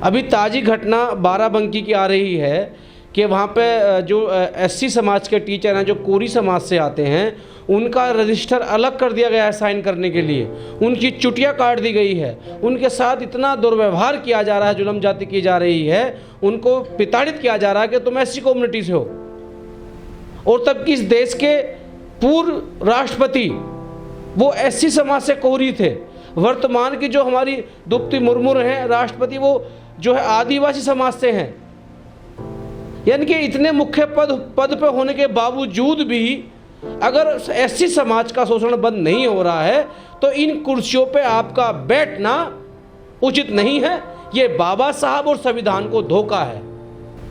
अभी ताज़ी घटना बाराबंकी की आ रही है कि वहाँ पे जो एससी समाज के टीचर हैं, जो कोरी समाज से आते हैं, उनका रजिस्टर अलग कर दिया गया है साइन करने के लिए। उनकी चुटिया काट दी गई है, उनके साथ इतना दुर्व्यवहार किया जा रहा है, जुल्म जाति की जा रही है, उनको प्रताड़ित किया जा रहा है कि तुम एससी कम्युनिटी से हो। और तब कि इस देश के पूर्व राष्ट्रपति वो एससी समाज से कोरी थे। वर्तमान की जो हमारी द्रौपदी मुर्मू हैं राष्ट्रपति, वो जो है आदिवासी समाज से हैं। यानी कि इतने मुख्य पद पे होने के बावजूद भी अगर एससी समाज का शोषण बंद नहीं हो रहा है तो इन कुर्सियों पे आपका बैठना उचित नहीं है। ये बाबा साहब और संविधान को धोखा है।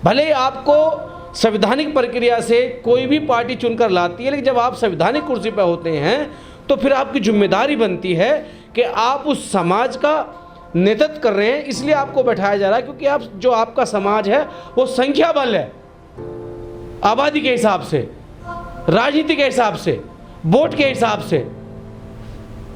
भले आपको संवैधानिक प्रक्रिया से कोई भी पार्टी चुनकर लाती है, लेकिन जब आप संवैधानिक कुर्सी पर होते हैं तो फिर आपकी जिम्मेदारी बनती है कि आप उस समाज का नेतृत्व कर रहे हैं, इसलिए आपको बैठाया जा रहा है क्योंकि आप जो आपका समाज है वो संख्या बल है, आबादी के हिसाब से, राजनीति के हिसाब से, वोट के हिसाब से,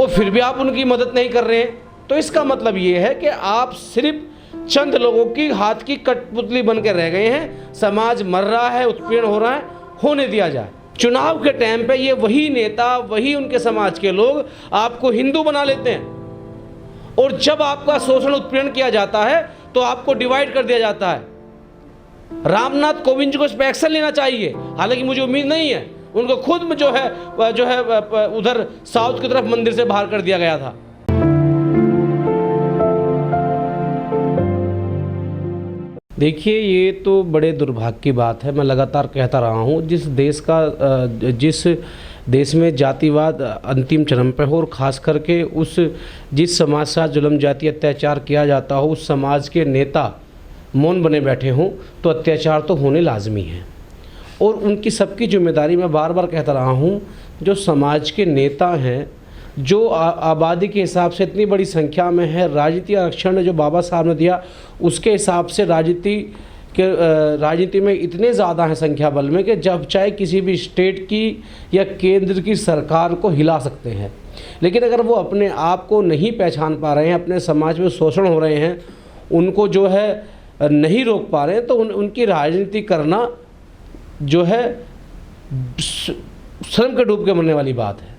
और फिर भी आप उनकी मदद नहीं कर रहे हैं। तो इसका मतलब ये है कि आप सिर्फ चंद लोगों की हाथ की कठपुतली बन के रह गए हैं। समाज मर रहा है, उत्पीड़न हो रहा है, होने दिया जाए। चुनाव के टाइम पे ये वही नेता, वही उनके समाज के लोग आपको हिंदू बना लेते हैं, और जब आपका शोषण उत्पीड़न किया जाता है तो आपको डिवाइड कर दिया जाता है। रामनाथ कोविंद जी को इस पर एक्शन लेना चाहिए। हालांकि मुझे उम्मीद नहीं है, उनको खुद जो है उधर साउथ की तरफ मंदिर से बाहर कर दिया गया था। देखिए, ये तो बड़े दुर्भाग्य की बात है। मैं लगातार कहता रहा हूँ, जिस देश में जातिवाद अंतिम चरम पर हो, और ख़ास करके जिस समाज से जुल्म जाति अत्याचार किया जाता हो, उस समाज के नेता मौन बने बैठे हों, तो अत्याचार तो होने लाजमी है। और उनकी सबकी जिम्मेदारी, मैं बार बार कहता रहा हूँ, जो समाज के नेता हैं, जो आबादी के हिसाब से इतनी बड़ी संख्या में है, राजनीति आरक्षण जो बाबा साहब ने दिया उसके हिसाब से राजनीति में इतने ज़्यादा हैं संख्या बल में कि जब चाहे किसी भी स्टेट की या केंद्र की सरकार को हिला सकते हैं। लेकिन अगर वो अपने आप को नहीं पहचान पा रहे हैं, अपने समाज में शोषण हो रहे हैं, उनको जो है नहीं रोक पा रहे हैं, तो उनकी राजनीति करना जो है शर्म के डूब के मरने वाली बात है।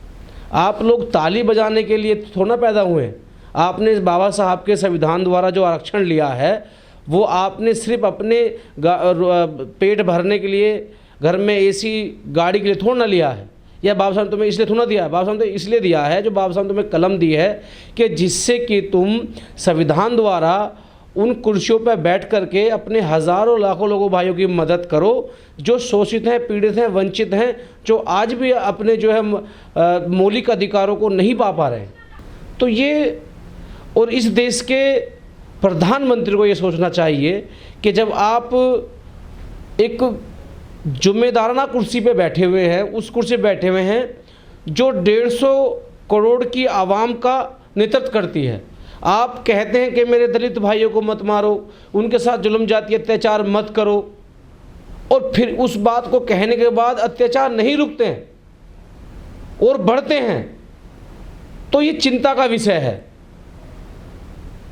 आप लोग ताली बजाने के लिए थोड़ा पैदा हुए हैं। आपने इस बाबा साहब के संविधान द्वारा जो आरक्षण लिया है, वो आपने सिर्फ अपने पेट भरने के लिए, घर में एसी गाड़ी के लिए थोड़ा ना लिया है, या बाबा साहब तुम्हें इसलिए थोड़ा दिया है। बाबा साहब ने इसलिए दिया है, जो बाबा साहब तुम्हें कलम दी है कि जिससे कि तुम संविधान द्वारा उन कुर्सियों पर बैठ करके अपने हज़ारों लाखों लोगों भाइयों की मदद करो, जो शोषित हैं, पीड़ित हैं, वंचित हैं, जो आज भी अपने जो है मौलिक अधिकारों को नहीं पा रहे हैं। तो ये, और इस देश के प्रधानमंत्री को ये सोचना चाहिए कि जब आप एक जिम्मेदाराना कुर्सी पे बैठे हुए हैं, उस कुर्सी पे बैठे हुए हैं जो 150 करोड़ की आवाम का नेतृत्व करती है, आप कहते हैं कि मेरे दलित भाइयों को मत मारो, उनके साथ जुल्म जाति अत्याचार मत करो, और फिर उस बात को कहने के बाद अत्याचार नहीं रुकते हैं और बढ़ते हैं, तो ये चिंता का विषय है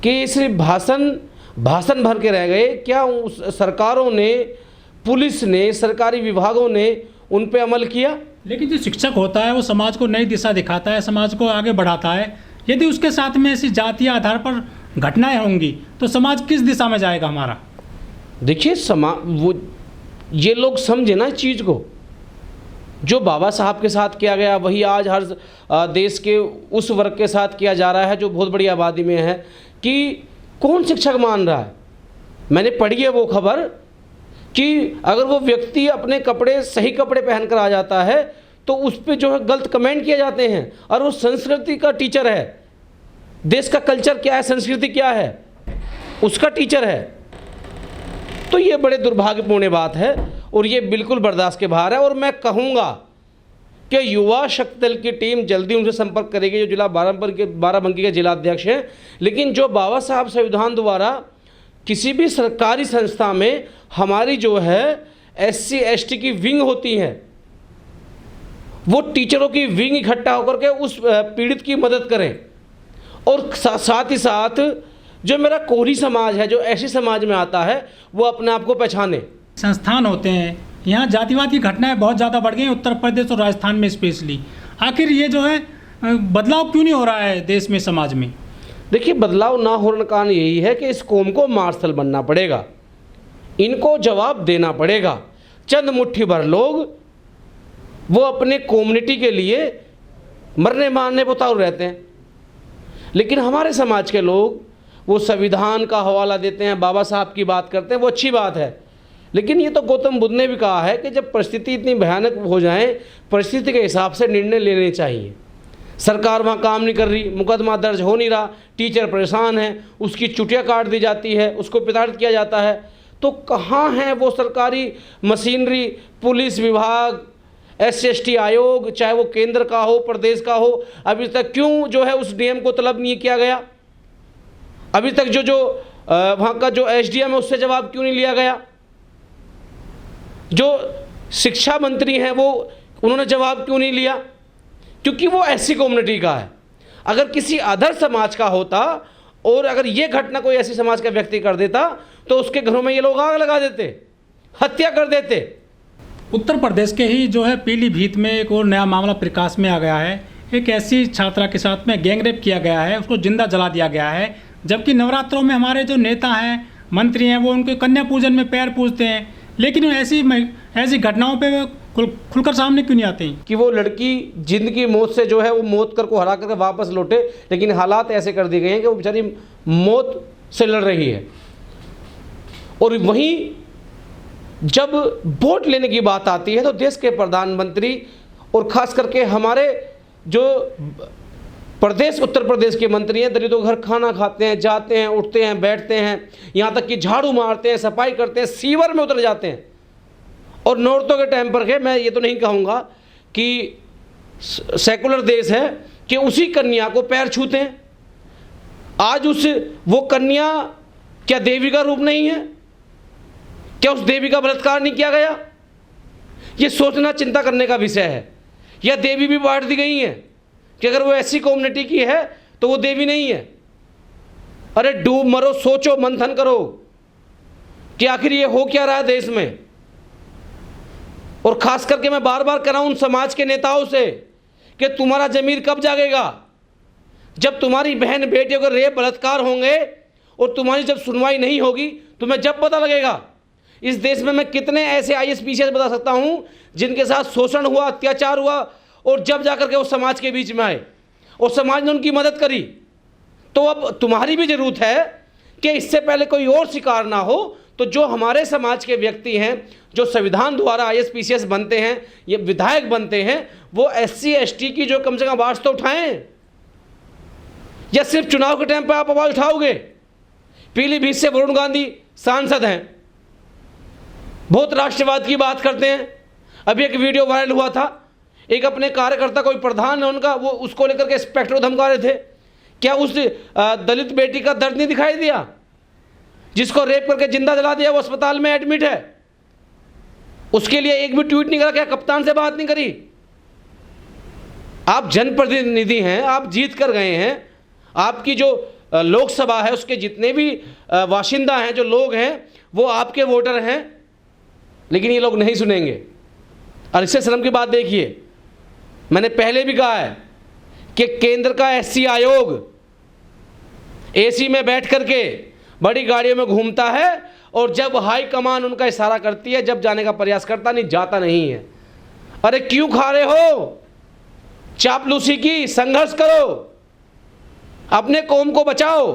कि सिर्फ भाषण भर के रह गए। क्या उस सरकारों ने, पुलिस ने, सरकारी विभागों ने उन पे अमल किया? लेकिन जो शिक्षक होता है वो समाज को नई दिशा दिखाता है, समाज को आगे बढ़ाता है। यदि उसके साथ में ऐसी जातीय आधार पर घटनाएं होंगी तो समाज किस दिशा में जाएगा हमारा? देखिए, ये लोग समझे ना इस चीज़ को, जो बाबा साहब के साथ किया गया वही आज हर देश के उस वर्ग के साथ किया जा रहा है जो बहुत बड़ी आबादी में है। कि कौन शिक्षक मान रहा है? मैंने पढ़ी है वो खबर कि अगर वो व्यक्ति अपने कपड़े, सही कपड़े पहनकर आ जाता है तो उस पर जो है गलत कमेंट किए जाते हैं, और वो संस्कृति का टीचर है। देश का कल्चर क्या है, संस्कृति क्या है, उसका टीचर है। तो ये बड़े दुर्भाग्यपूर्ण बात है और ये बिल्कुल बर्दाश्त के बाहर है। और मैं कहूँगा कि युवा शक्ति दल की टीम जल्दी उनसे संपर्क करेगी, जो जिला बाराबंकी के जिला अध्यक्ष हैं। लेकिन जो बाबा साहब संविधान द्वारा किसी भी सरकारी संस्था में हमारी जो है SC ST की विंग होती है, वो टीचरों की विंग इकट्ठा होकर के उस पीड़ित की मदद करें, और साथ ही साथ जो मेरा कोरी समाज है, जो ऐसी समाज में आता है, वो अपने आप को पहचाने। संस्थान होते हैं, यहाँ जातिवाद की घटनाएं बहुत ज़्यादा बढ़ गई हैं, उत्तर प्रदेश और राजस्थान में स्पेशली। आखिर ये जो है बदलाव क्यों नहीं हो रहा है देश में, समाज में? देखिए, बदलाव ना होने का कारण यही है कि इस कौम को मार्शल बनना पड़ेगा, इनको जवाब देना पड़ेगा। चंद मुट्ठी भर लोग वो अपने कम्युनिटी के लिए मरने मारने पर उतारू रहते हैं, लेकिन हमारे समाज के लोग वो संविधान का हवाला देते हैं, बाबा साहब की बात करते हैं, वो अच्छी बात है। लेकिन ये तो गौतम बुद्ध ने भी कहा है कि जब परिस्थिति इतनी भयानक हो जाए, परिस्थिति के हिसाब से निर्णय लेने चाहिए। सरकार वहाँ काम नहीं कर रही, मुकदमा दर्ज हो नहीं रहा, टीचर परेशान है, उसकी चुटिया काट दी जाती है, उसको प्रताड़ित किया जाता है, तो कहाँ है वो सरकारी मशीनरी, पुलिस विभाग, SC/ST आयोग, चाहे वो केंद्र का हो, प्रदेश का हो? अभी तक क्यों जो है उस DM को तलब नहीं किया गया? अभी तक जो वहाँ का जो SDM है उससे जवाब क्यों नहीं लिया गया? जो शिक्षा मंत्री हैं वो उन्होंने जवाब क्यों नहीं लिया? क्योंकि वो ऐसी कम्युनिटी का है। अगर किसी अदर समाज का होता और अगर ये घटना कोई ऐसी समाज का व्यक्ति कर देता तो उसके घरों में ये लोग आग लगा देते, हत्या कर देते। उत्तर प्रदेश के ही जो है पीलीभीत में एक और नया मामला प्रकाश में आ गया है। एक ऐसी छात्रा के साथ में गैंगरेप किया गया है, उसको जिंदा जला दिया गया है, जबकि नवरात्रों में हमारे जो नेता हैं, मंत्री हैं, वो उनके कन्या पूजन में पैर पूजते हैं, लेकिन ऐसी घटनाओं पे खुलकर सामने क्यों नहीं आते हैं? कि वो लड़की जिंदगी मौत से जो है वो मौत कर को हरा करके वापस लौटे, लेकिन हालात ऐसे कर दिए गए हैं कि वो बेचारी मौत से लड़ रही है। और वहीं जब वोट लेने की बात आती है तो देश के प्रधानमंत्री और खास करके हमारे जो प्रदेश उत्तर प्रदेश के मंत्री हैं, दलितों के घर खाना खाते हैं, जाते हैं, उठते हैं, बैठते हैं, यहाँ तक कि झाड़ू मारते हैं, सफाई करते हैं, सीवर में उतर जाते हैं। और नौरतों के टाइम पर के मैं ये तो नहीं कहूँगा कि सेकुलर देश है कि उसी कन्या को पैर छूते हैं। आज वो कन्या क्या देवी का रूप नहीं है? क्या उस देवी का बलात्कार नहीं किया गया? ये सोचना, चिंता करने का विषय है। या देवी भी बांट दी गई है कि अगर वो ऐसी कम्युनिटी की है तो वो देवी नहीं है? अरे डूब मरो, सोचो, मंथन करो कि आखिर ये हो क्या रहा है देश में। और खास करके मैं बार बार कह रहा हूं उन समाज के नेताओं से कि तुम्हारा जमीर कब जागेगा? जब तुम्हारी बहन बेटियों के रेप बलात्कार होंगे और तुम्हारी जब सुनवाई नहीं होगी, तुम्हें जब पता लगेगा। इस देश में मैं कितने ऐसे IAS PCS बता सकता हूं जिनके साथ शोषण हुआ, अत्याचार हुआ, और जब जाकर के वो समाज के बीच में आए और समाज ने उनकी मदद करी। तो अब तुम्हारी भी जरूरत है कि इससे पहले कोई और शिकार ना हो, तो जो हमारे समाज के व्यक्ति हैं, जो संविधान द्वारा IAS PCS बनते हैं, ये विधायक बनते हैं, वो SC/ST की जो कम से कम आवाज़ तो उठाएं। या सिर्फ चुनाव के टाइम पर आप आवाज़ उठाओगे? पीलीभीत से वरुण गांधी सांसद हैं, बहुत राष्ट्रवाद की बात करते हैं। अभी एक वीडियो वायरल हुआ था, एक अपने कार्यकर्ता, कोई प्रधान है उनका, वो उसको लेकर के स्पेक्टर धमका रहे थे। क्या उस दलित बेटी का दर्द नहीं दिखाई दिया जिसको रेप करके जिंदा जला दिया? वो अस्पताल में एडमिट है, उसके लिए एक भी ट्वीट नहीं करा, क्या कप्तान से बात नहीं करी? आप जनप्रतिनिधि हैं, आप जीत कर गए हैं, आपकी जो लोकसभा है उसके जितने भी बाशिंदा हैं, जो लोग हैं, वो आपके वोटर हैं, लेकिन ये लोग नहीं सुनेंगे। और इससे शर्म की बात देखिए, मैंने पहले भी कहा है कि केंद्र का SC आयोग AC में बैठ करके बड़ी गाड़ियों में घूमता है और जब हाई कमान उनका इशारा करती है, जब जाने का प्रयास करता नहीं, जाता नहीं है। अरे क्यों खा रहे हो चापलूसी की? संघर्ष करो, अपने कौम को बचाओ,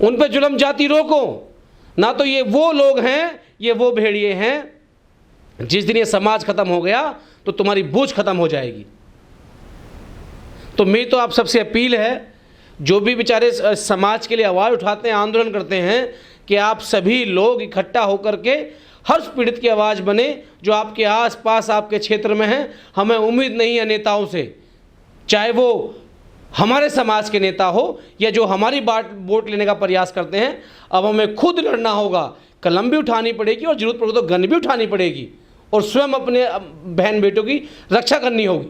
उन पे जुल्म जाति रोको ना। तो ये वो लोग हैं, ये वो भेड़िए हैं, जिस दिन ये समाज खत्म हो गया तो तुम्हारी बूझ खत्म हो जाएगी। तो मेरी तो आप सबसे अपील है, जो भी बेचारे समाज के लिए आवाज़ उठाते हैं, आंदोलन करते हैं, कि आप सभी लोग इकट्ठा होकर के हर पीड़ित की आवाज़ बने, जो आपके आसपास आपके क्षेत्र में हैं। हमें उम्मीद नहीं है नेताओं से, चाहे वो हमारे समाज के नेता हो या जो हमारी वोट लेने का प्रयास करते हैं। अब हमें खुद लड़ना होगा, कलम भी उठानी पड़ेगी और जरूरत पड़े तो गन भी उठानी पड़ेगी और स्वयं अपने बहन बेटों की रक्षा करनी होगी।